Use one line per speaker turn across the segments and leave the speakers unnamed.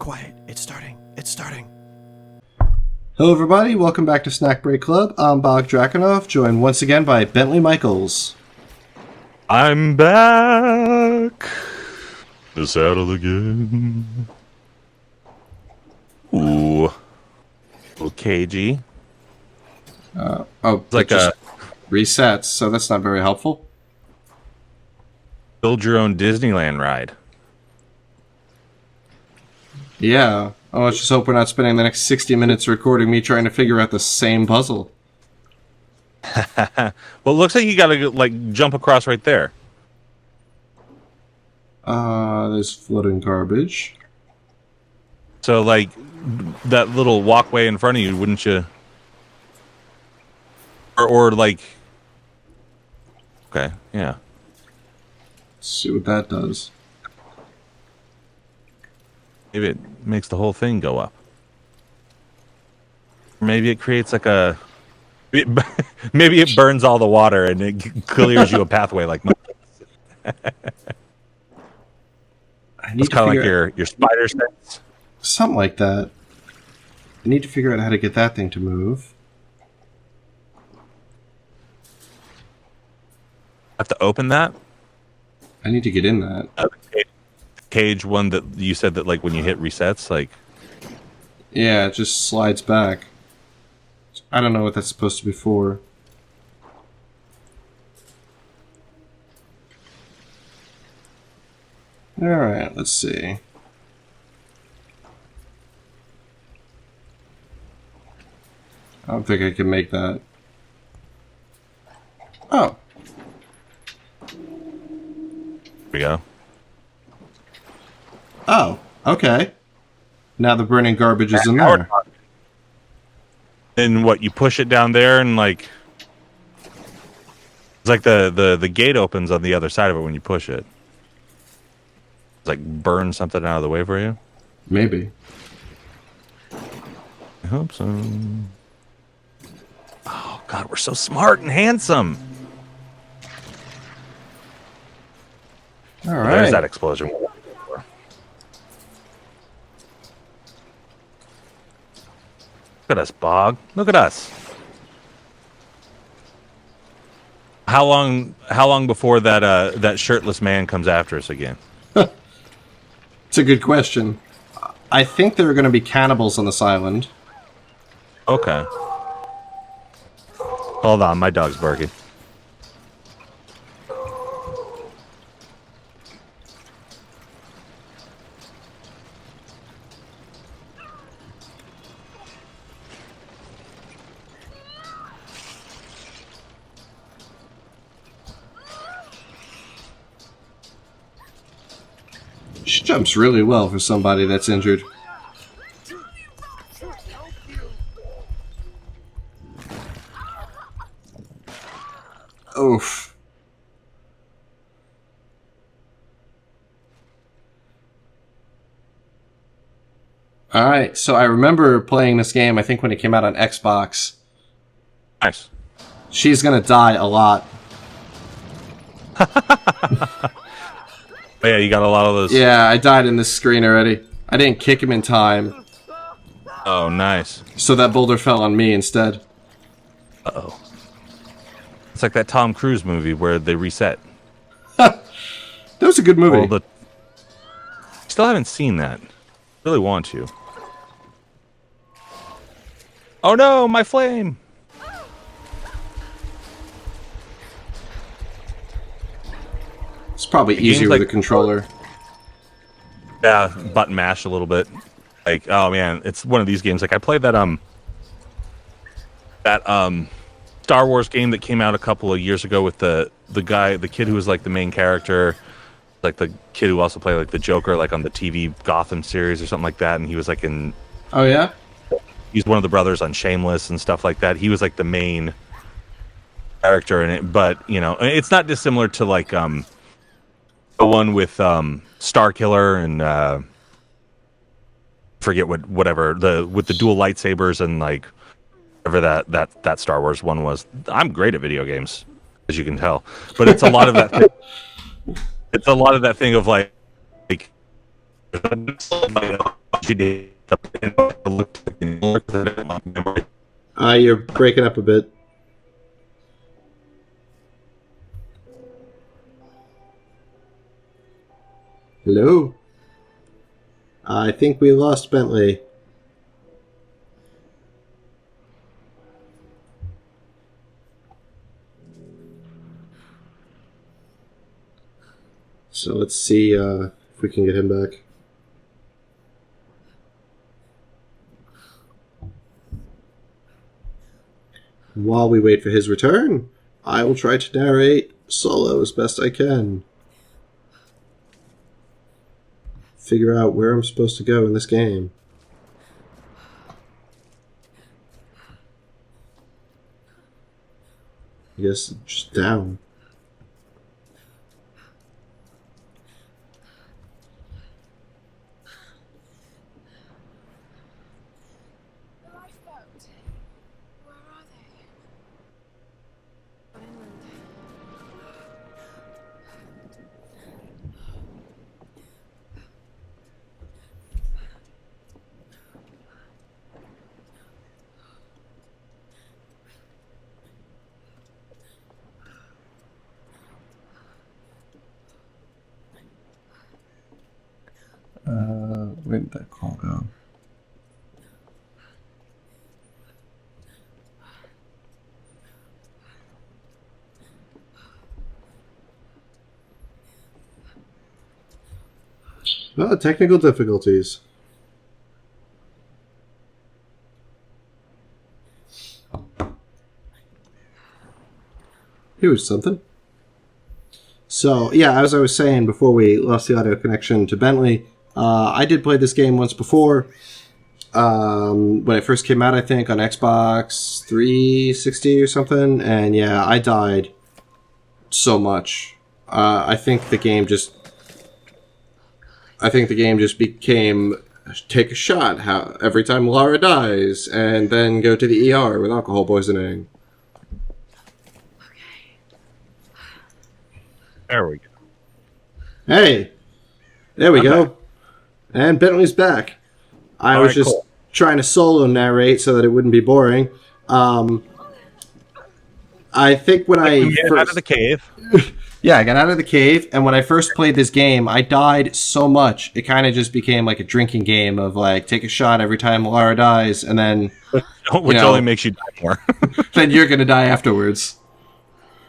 Quiet. It's starting. It's starting.
Hello everybody, welcome back to Snack Break Club. I'm BogDrakonov, joined once again by Bentley Michaels.
I'm back. The saddle again. Ooh. A little cagey.
It's
like
just resets, so that's not very helpful.
Build your own Disneyland ride.
Yeah, let's just hope we're not spending the next 60 minutes recording me trying to figure out the same puzzle.
Well, it looks like you gotta like jump across right there.
There's floating garbage.
So like that little walkway in front of you, wouldn't you? Or like, okay, yeah.
Let's see what that does.
Maybe it makes the whole thing go up. Maybe it creates like a. Maybe it burns all the water and it clears you a pathway like. It's kind of like your spider sense.
Something like that. I need to figure out how to get that thing to move.
Have to open that.
I need to get in that.
Cage one that you said that like when you hit resets, like.
Yeah, it just slides back. I don't know what that's supposed to be for. Alright, let's see. I don't think I can make that. Oh.
Here we go.
Oh, okay. Now the burning garbage is in there.
And what, you push it down there and like it's like the gate opens on the other side of it when you push it. It's like burn something out of the way for you?
Maybe.
I hope so. Oh god, we're so smart and handsome.
Alright.
There's that explosion. Look at us, Bog. Look at us. How long before that shirtless man comes after us again?
It's a good question. I think there are going to be cannibals on this island.
Okay. Hold on, my dog's barking.
She jumps really well for somebody that's injured. Oof. Alright, so I remember playing this game, I think when it came out on Xbox.
Nice.
She's gonna die a lot.
Oh, yeah, you got a lot of those.
Yeah, I died in this screen already. I didn't kick him in time.
Oh, nice.
So that boulder fell on me instead.
Uh-oh. It's like that Tom Cruise movie where they reset.
That was a good movie.
Well, still haven't seen that. Really want to. Oh no, my flame!
It's probably easier with a controller.
Yeah, button mash a little bit. Like, oh man, it's one of these games. Like I played that Star Wars game that came out a couple of years ago with the kid who was like the main character, like the kid who also played like the Joker, like on the TV Gotham series or something like that, and he was like in.
Oh yeah.
He's one of the brothers on Shameless and stuff like that. He was like the main character in it, but you know, it's not dissimilar to like the one with Star Killer and forget whatever with the dual lightsabers and like whatever that Star Wars one was. I'm great at video games, as you can tell, but it's a lot of that thing. It's a lot of that thing of like She did.
You're breaking up a bit. Hello? I think we lost Bentley. So let's see if we can get him back. While we wait for his return, I will try to narrate solo as best I can. Figure out where I'm supposed to go in this game. I guess just down. Where did that call go? Oh, technical difficulties. Here's something. So, yeah, as I was saying before we lost the audio connection to Bentley, I did play this game once before. When it first came out, I think, on Xbox 360 or something. And yeah, I died so much. I think the game just became take a shot every time Lara dies, and then go to the ER with alcohol poisoning.
There we go.
Hey, there we go. And Bentley's back. I was just trying to solo narrate so that it wouldn't be boring. I think when I
first out of the cave.
Yeah, I got out of the cave, and when I first played this game, I died so much. It kind of just became like a drinking game of like, take a shot every time Lara dies, and then...
Which only makes you die more.
Then you're going to die afterwards.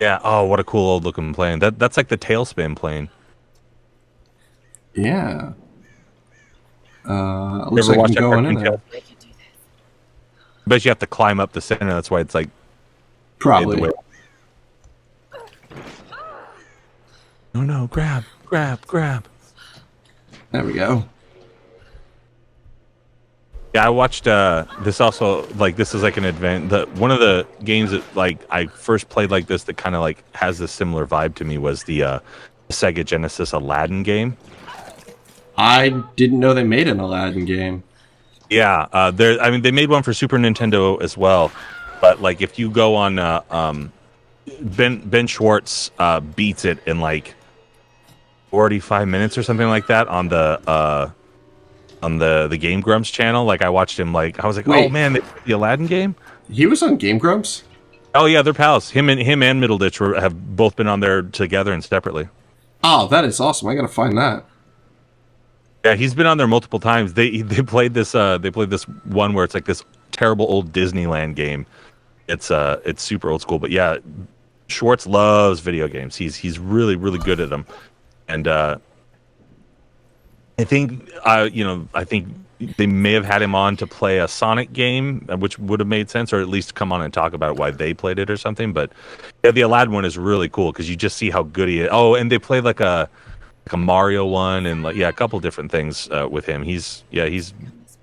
Yeah, oh, what a cool old looking plane. That's like the Tailspin plane.
Yeah. Looks like I'm going in there.
Bet you have to climb up the center, that's why it's like...
Probably.
No, grab.
There we go.
Yeah, I watched this also, like, this is like an event. One of the games that, like, I first played like this that kind of, like, has this similar vibe to me was the Sega Genesis Aladdin game.
I didn't know they made an Aladdin game.
Yeah, they made one for Super Nintendo as well. But, like, if you go on, Ben Schwartz beats it in, like, 45 minutes or something like that on the Game Grumps channel. Like, I watched him, like, I was like,
Wait.
oh man, the Aladdin game?
He was on Game Grumps?
Oh yeah, they're pals. Him and Middleditch have both been on there together and separately.
Oh, that is awesome. I gotta find that.
Yeah, he's been on there multiple times. They played this one where it's like this terrible old Disneyland game. It's super old school, but yeah, Schwartz loves video games. He's really, really good at them. And I think they may have had him on to play a Sonic game, which would have made sense, or at least come on and talk about why they played it or something. But yeah, the Aladdin one is really cool because you just see how good he is. Oh, and they played like a Mario one, and like, yeah, a couple different things with him. He's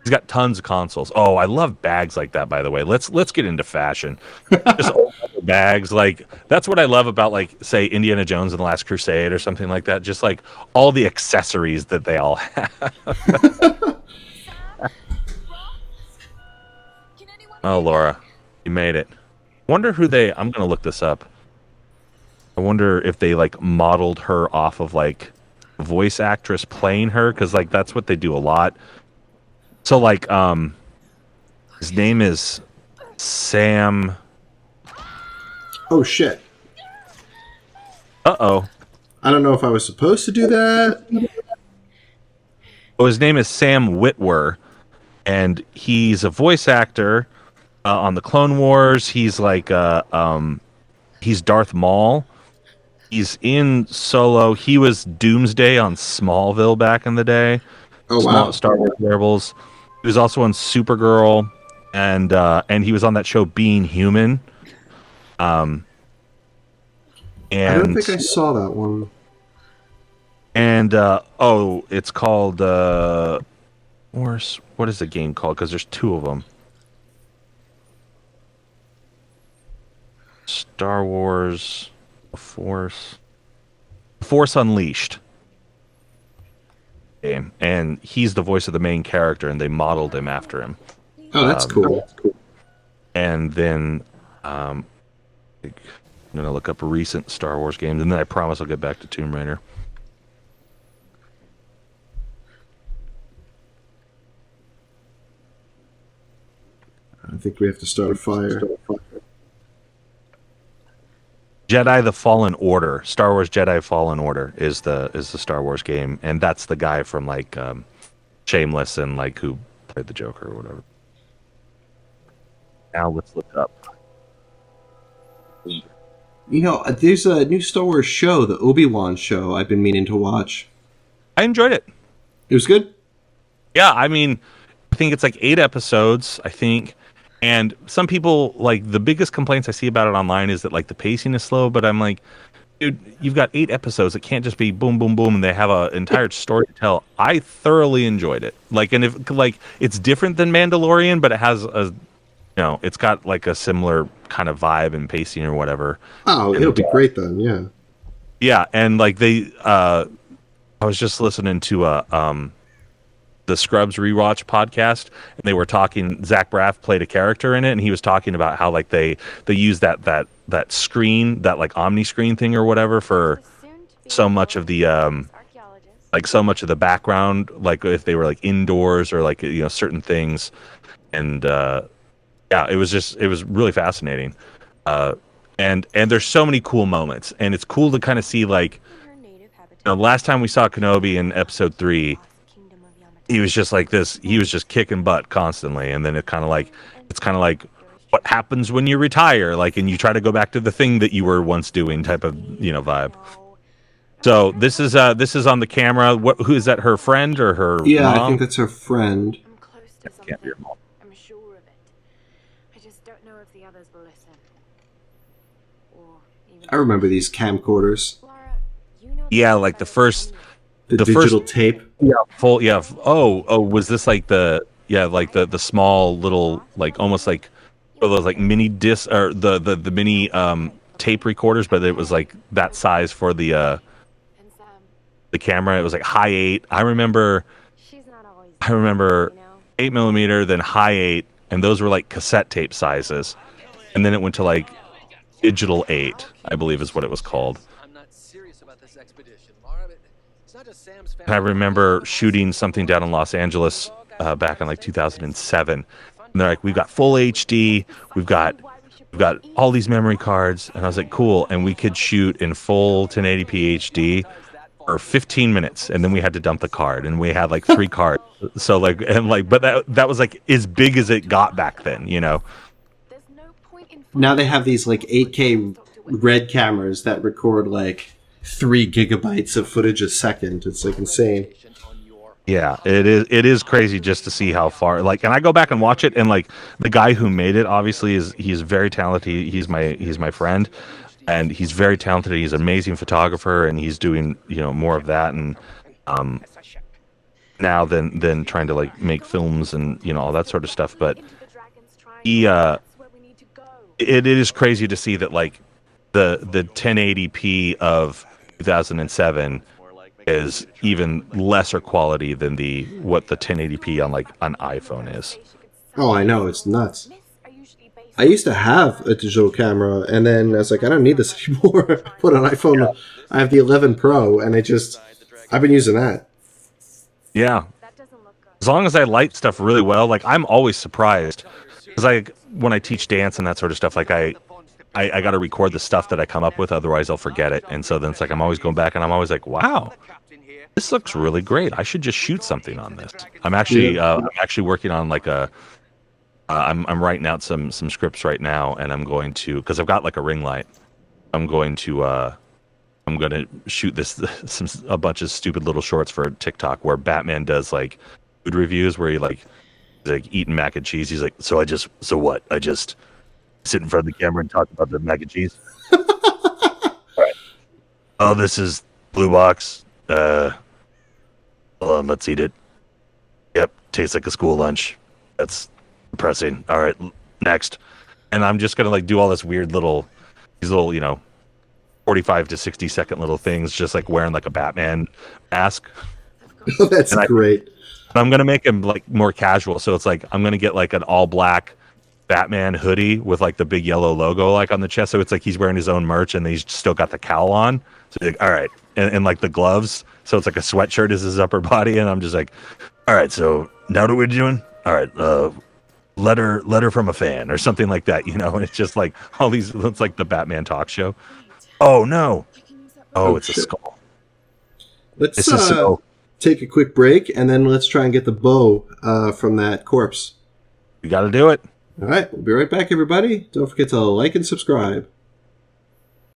got tons of consoles. Oh, I love bags like that, by the way. Let's get into fashion. Just old bags, like that's what I love about, like, say, Indiana Jones and the Last Crusade or something like that. Just like all the accessories that they all have. Oh, Laura, you made it. Wonder who I'm gonna look this up. I wonder if they like modeled her off of like voice actress playing her, because like that's what they do a lot. So like his name is Sam.
Oh shit!
Uh-oh.
I don't know if I was supposed to do that.
Oh, his name is Sam Witwer, and he's a voice actor on the Clone Wars. He's like he's Darth Maul. He's in Solo. He was Doomsday on Smallville back in the day.
Oh
Small
wow!
Star Wars Rebels. He was also on Supergirl, and he was on that show Being Human. And
I don't think I saw that one.
And it's called what is the game called? Because there's two of them. Star Wars, Force Unleashed game, and he's the voice of the main character, and they modeled him after him.
Oh, that's cool.
And then I'm gonna look up recent Star Wars games, and then I promise I'll get back to Tomb Raider.
I think we have to start a fire.
Jedi: The Fallen Order, Star Wars Jedi Fallen Order is the Star Wars game, and that's the guy from like Shameless and like who played the Joker or whatever. Now let's look up.
You know, there's a new Star Wars show, the Obi-Wan show. I've been meaning to watch.
I enjoyed it.
It was good.
Yeah, I mean, I think it's like 8 episodes. I think. And some people, like, the biggest complaints I see about it online is that, like, the pacing is slow. But I'm like, dude, you've got 8 episodes. It can't just be boom, boom, boom, and they have an entire story to tell. I thoroughly enjoyed it. Like, and if, like, it's different than Mandalorian, but it has it's got, like, a similar kind of vibe and pacing or whatever.
Oh, it'll be great then, yeah.
Yeah, and, like, I was just listening to the Scrubs rewatch podcast, and they were talking. Zach Braff played a character in it, and he was talking about how like they use that screen, that like omni screen thing or whatever for so much of the background, like if they were like indoors or like certain things, and it was really fascinating, and there's so many cool moments, and it's cool to kind of see like last time we saw Kenobi in episode 3. He was just like this. He was just kicking butt constantly, and then it's kind of like what happens when you retire, like, and you try to go back to the thing that you were once doing, type of vibe. So this is on the camera. Who is that? Her friend or her?
Yeah,
mom?
I think that's her friend.
I'm close to
That
something.
can't be her mom.
I'm sure of it. I just don't know if the others will listen. Or even
I remember these camcorders.
Lara, you know
Yeah, like the first.
The
The
digital
first-
tape.
Yeah, full. Yeah. Oh, was this like the small little, like almost like those like mini disc or the mini tape recorders, but it was like that size for the
and Sam,
camera. It was like high 8. I remember
she's not always
8mm, then high 8, and those were like cassette tape sizes, and then it went to like digital 8, I believe is what it was called.
I'm not serious about this expedition, Lara. It's not just Sam's family.
And I remember shooting something down in Los Angeles back in like 2007. And they're like, we've got full HD, we've got all these memory cards, and I was like, cool. And we could shoot in full 1080p HD for 15 minutes, and then we had to dump the card, and we had like 3 cards. So like, but that was like as big as it got back then,
there's no point in
Now they have these like 8K red cameras that record like 3 gigabytes of footage a second. It's like insane.
Yeah, it is crazy just to see how far, like, and I go back and watch it, and like the guy who made it obviously he's very talented. He's my friend, and he's very talented. He's an amazing photographer, and he's doing more of that, and now than trying to like make films and all that sort of stuff. But he it is crazy to see that like the 1080p of 2007 is even lesser quality than what the 1080p on like an iPhone is.
Oh, I know, it's nuts. I used to have a digital camera, and then I was like, I don't need this anymore. I put an iPhone. I have the 11 Pro, and I've been using that.
Yeah,
That doesn't look good.
as long as I light stuff really well, like I'm always surprised because when I teach dance and that sort of stuff, like I got to record the stuff that I come up with, otherwise I'll forget it. And so then it's like I'm always going back and I'm always like, wow, this looks really great. I should just shoot something on this. I'm actually working on like I'm writing out some scripts right now, and I'm going to, because I've got like a ring light. I'm going to shoot a bunch of stupid little shorts for TikTok where Batman does like food reviews where he's like eating mac and cheese. He's like, so what? I just sit in front of the camera and talk about the mac and cheese. Right. Oh, this is Blue Box. Hold on, let's eat it. Yep, tastes like a school lunch. That's depressing. All right, next. And I'm just gonna like do all this weird these little 45 to 60-second little things, just like wearing like a Batman mask.
Oh, that's great.
I'm gonna make him like more casual, so it's like I'm gonna get like an all black Batman hoodie with like the big yellow logo like on the chest, so it's like he's wearing his own merch and he's still got the cowl on. So like, all right, and like the gloves, so it's like a sweatshirt is his upper body, and I'm just like, all right, so now what we're doing? All right, letter from a fan or something like that, and it's just like all these. It's like the Batman talk show. Oh no! Oh, it's a skull.
Let's take a quick break, and then let's try and get the bow from that corpse.
You got to do it.
All right, we'll be right back, everybody. Don't forget to like and subscribe.